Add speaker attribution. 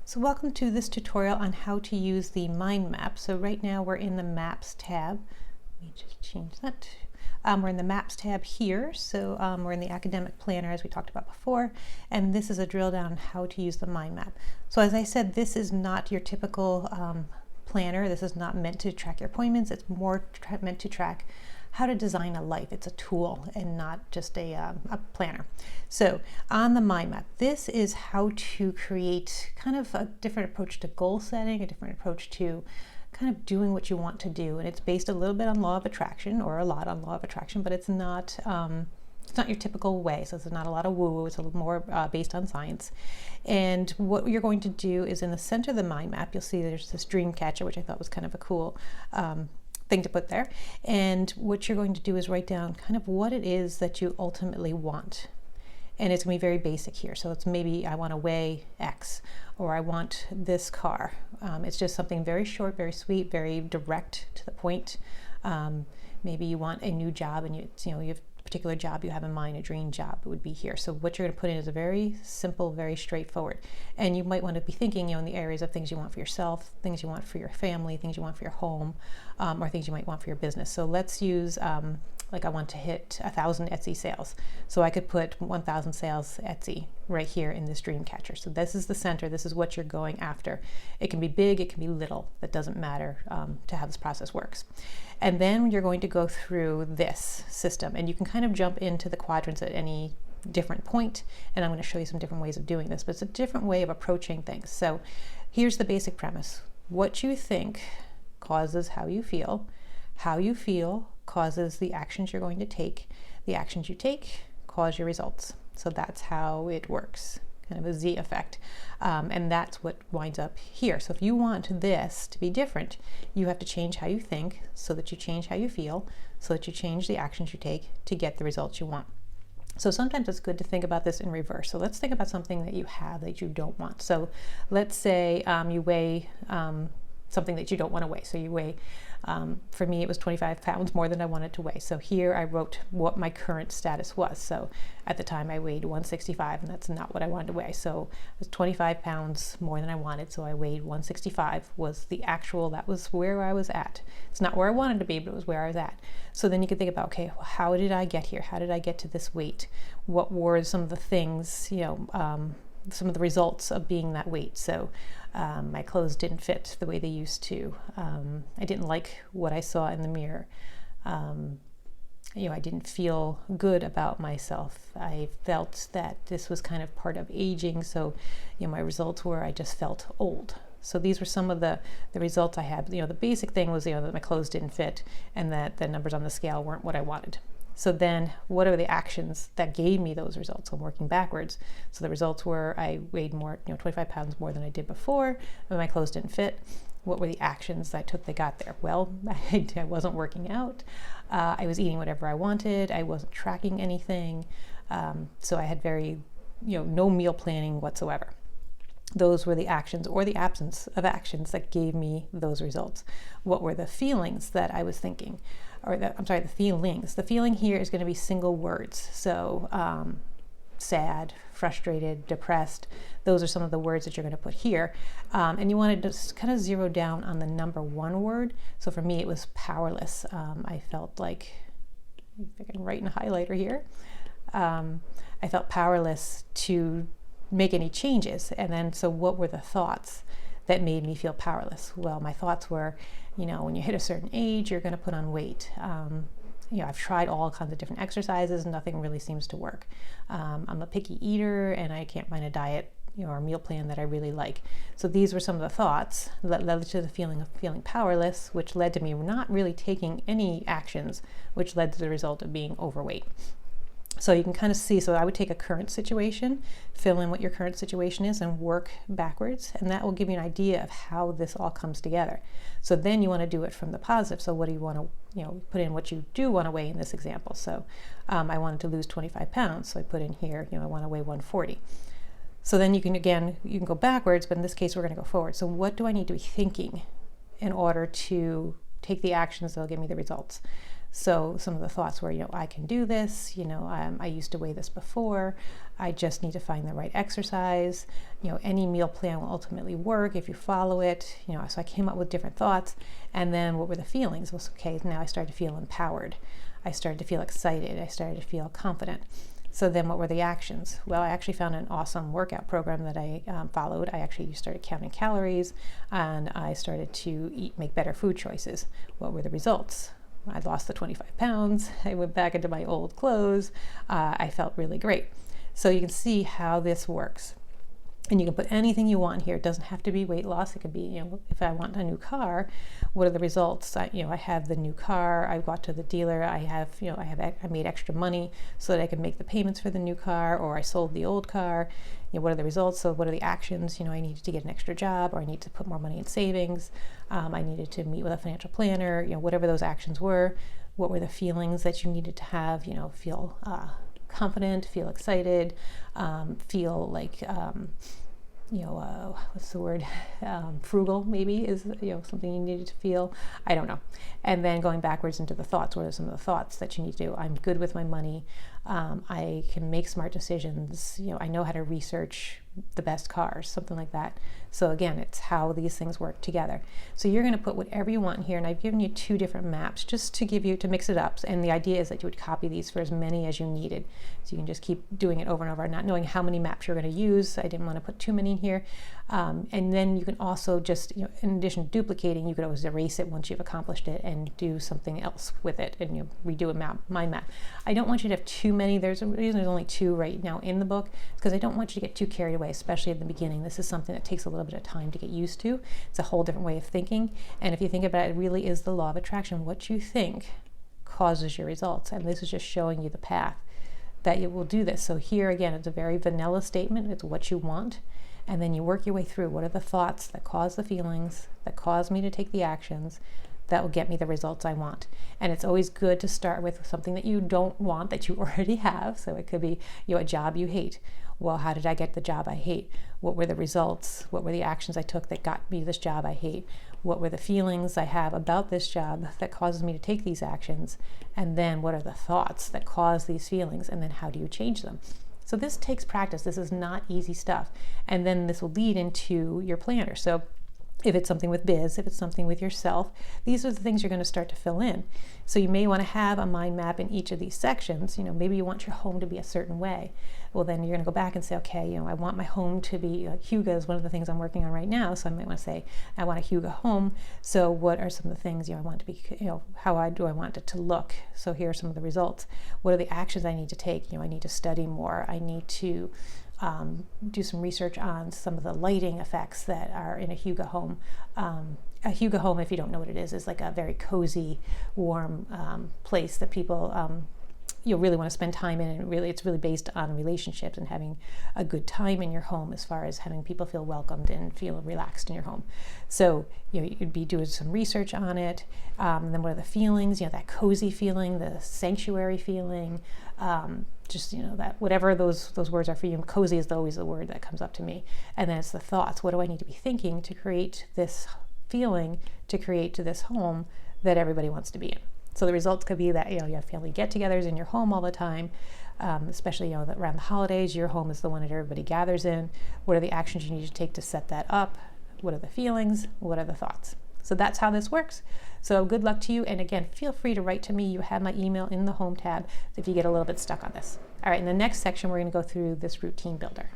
Speaker 1: So welcome to this tutorial on how to use the mind map. So right now we're in the Maps tab. Let me just change that. We're in the Maps tab here. So we're in the Academic Planner as we talked about before. And this is a drill down on how to use the mind map. So as I said, this is not your typical planner. This is not meant to track your appointments. It's more meant to track how to design a life. It's a tool and not just a planner. So on the mind map, this is how to create kind of a different approach to goal setting, a different approach to kind of doing what you want to do. And it's based a little bit on law of attraction, or a lot on law of attraction, but it's not your typical way. So it's not a lot of woo-woo. It's a little more based on science. And what you're going to do is in the center of the mind map, you'll see there's this dream catcher, which I thought was kind of a cool thing to put there. And what you're going to do is write down kind of what it is that you ultimately want. And it's going to be very basic here. So it's maybe I want to weigh X, or I want this car. It's just something very short, very sweet, very direct to the point. Maybe you want a new job, and you have a particular job you have in mind, a dream job, it would be here. So what you're going to put in is a very simple, very straightforward. And you might want to be thinking, in the areas of things you want for yourself, things you want for your family, things you want for your home, or things you might want for your business. So let's use like I want to hit 1,000 Etsy sales. So I could put 1,000 sales Etsy right here in this dream catcher. So this is the center. This is what you're going after. It can be big, it can be little. That doesn't matter to how this process works. And then you're going to go through this system, and you can kind of jump into the quadrants at any different point. And I'm going to show you some different ways of doing this, but it's a different way of approaching things. So here's the basic premise. What you think causes how you feel. How you feel causes the actions you're going to take. The actions you take cause your results. So that's how it works, kind of a Z effect. And that's what winds up here. So if you want this to be different, you have to change how you think so that you change how you feel, so that you change the actions you take to get the results you want. So sometimes it's good to think about this in reverse. So let's think about something that you have that you don't want. So let's say you weigh something that you don't want to weigh. So you weigh, for me, it was 25 pounds more than I wanted to weigh. So here I wrote what my current status was. So at the time I weighed 165, and that's not what I wanted to weigh. So it was 25 pounds more than I wanted. So I weighed 165 was the actual, that was where I was at. It's not where I wanted to be, but it was where I was at. So then you can think about, okay, well, how did I get here? How did I get to this weight? What were some of the things, some of the results of being that weight? So my clothes didn't fit the way they used to. I didn't like what I saw in the mirror. I didn't feel good about myself. I felt that this was kind of part of aging. So, my results were I just felt old. So these were some of the results I had. The basic thing was, that my clothes didn't fit and that the numbers on the scale weren't what I wanted. So then what are the actions that gave me those results? I'm working backwards. So the results were I weighed more, 25 pounds more than I did before, and my clothes didn't fit. What were the actions I took that got there? Well, I wasn't working out. I was eating whatever I wanted. I wasn't tracking anything. So I had very, no meal planning whatsoever. Those were the actions, or the absence of actions, that gave me those results. What were the feelings that I was thinking? The feelings. The feeling here is going to be single words. So sad, frustrated, depressed. Those are some of the words that you're going to put here. And you want to just kind of zero down on the number one word. So for me, it was powerless. I felt like, if I can write in a highlighter here, I felt powerless to make any changes. And then, so what were the thoughts that made me feel powerless? Well, my thoughts were, when you hit a certain age, you're going to put on weight. I've tried all kinds of different exercises, nothing really seems to work. I'm a picky eater, and I can't find a diet, or a meal plan that I really like. So these were some of the thoughts that led to the feeling of feeling powerless, which led to me not really taking any actions, which led to the result of being overweight. So you can kind of see, so I would take a current situation, fill in what your current situation is, and work backwards, and that will give you an idea of how this all comes together. So then you want to do it from the positive. So what do you want to, put in what you do want to weigh in this example. So I wanted to lose 25 pounds, so I put in here, I want to weigh 140. So then you can go backwards, but in this case we're going to go forward. So what do I need to be thinking in order to take the actions that will give me the results? So some of the thoughts were, I can do this, I used to weigh this before, I just need to find the right exercise, any meal plan will ultimately work if you follow it, so I came up with different thoughts. And then what were the feelings? Well, okay, now I started to feel empowered. I started to feel excited. I started to feel confident. So then what were the actions? Well, I actually found an awesome workout program that I followed. I actually started counting calories, and I started to make better food choices. What were the results? I lost the 25 pounds. I went back into my old clothes. I felt really great. So you can see how this works. And you can put anything you want here. It doesn't have to be weight loss. It could be, if I want a new car, what are the results? I have the new car. I got to the dealer. I made extra money so that I could make the payments for the new car, or I sold the old car. What are the results? So what are the actions? I needed to get an extra job, or I need to put more money in savings. I needed to meet with a financial planner. Whatever those actions were. What were the feelings that you needed to have? Feel confident, feel excited, feel like, what's the word? Frugal maybe is, something you needed to feel. I don't know. And then going backwards into the thoughts. What are some of the thoughts that you need to do? I'm good with my money. I can make smart decisions. I know how to research the best cars, something like that. So again, it's how these things work together. So you're going to put whatever you want in here, and I've given you 2 different maps just to mix it up. And the idea is that you would copy these for as many as you needed. So you can just keep doing it over and over, not knowing how many maps you're going to use. I didn't want to put too many in here. And then you can also just, in addition to duplicating, you could always erase it once you've accomplished it and do something else with it and redo mind map. I don't want you to have too many. There's a reason there's only 2 right now in the book, because I don't want you to get too carried away, especially at the beginning. This is something that takes a little bit of time to get used to. It's a whole different way of thinking. And if you think about it, it really is the law of attraction. What you think causes your results. And this is just showing you the path that you will do this. So here again, it's a very vanilla statement. It's what you want. And then you work your way through. What are the thoughts that cause the feelings, that cause me to take the actions, that will get me the results I want? And it's always good to start with something that you don't want, that you already have. So it could be, a job you hate. Well, how did I get the job I hate? What were the results? What were the actions I took that got me this job I hate? What were the feelings I have about this job that causes me to take these actions? And then what are the thoughts that cause these feelings? And then how do you change them? So this takes practice. This is not easy stuff. And then this will lead into your planner. So if it's something with biz, if it's something with yourself, these are the things you're going to start to fill in. So you may want to have a mind map in each of these sections. Maybe you want your home to be a certain way. Well, then you're going to go back and say, okay, I want my home to be, Huga is one of the things I'm working on right now. So I might want to say, I want a Huga home. So what are some of the things, I want to be, how do I want it to look? So here are some of the results. What are the actions I need to take? I need to study more. I need to do some research on some of the lighting effects that are in a Huga home. A Huga home, if you don't know what it is like a very cozy, warm place that people you'll really want to spend time in, and it's really based on relationships and having a good time in your home, as far as having people feel welcomed and feel relaxed in your home. So you'd be doing some research on it. Then what are the feelings? That cozy feeling, the sanctuary feeling. Just that whatever those words are for you. Cozy is always the word that comes up to me. And then it's the thoughts. What do I need to be thinking to create this feeling, to create this home that everybody wants to be in? So the results could be that you have family get-togethers in your home all the time, especially around the holidays. Your home is the one that everybody gathers in. What are the actions you need to take to set that up? What are the feelings? What are the thoughts? So that's how this works. So good luck to you. And again, feel free to write to me. You have my email in the home tab if you get a little bit stuck on this. All right, in the next section, we're going to go through this routine builder.